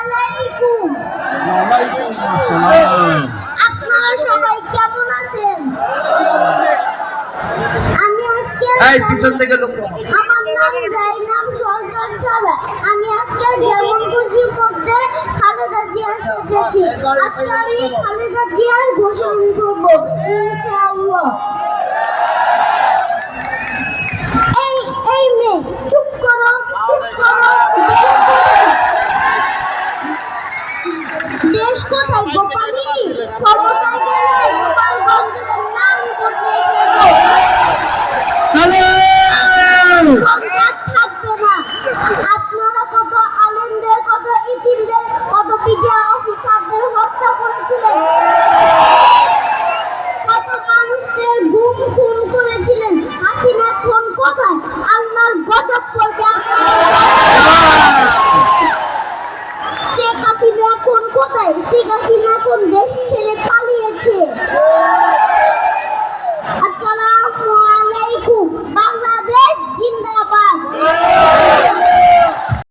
আলাইকুম। আপনারা সবাই কেমন আছেন? আমি আজকে আমার নাম জাইনাব সরকার সারা। আমি আজকে যেমন খুশির মধ্যে খালেদা জিয়া সেজেছি। আজকে আমি খালেদা জিয়ার ঘোষণা করব ইনশাআল্লাহ। এই মেয়ে চুপ করো, চুপ করো। দেশ কোথায় গোপালী? ক্ষমতায় গেলে গোপালগঞ্জের নাম বদলে থাকবে না। আপনারা কত আলেমদের, কত ইতিমদের, কত মিডিয়া অফিসারদের হত্যা করেছিলেন, কত মানুষদের গুম খুন করেছিলেন। হাসিনা খুন কোথায়? আল্লাহর গজব পড়বে। শেখ হাসিনা এখন কোথায়? শেখ হাসিনা এখন দেশ ছেড়ে পালিয়েছে।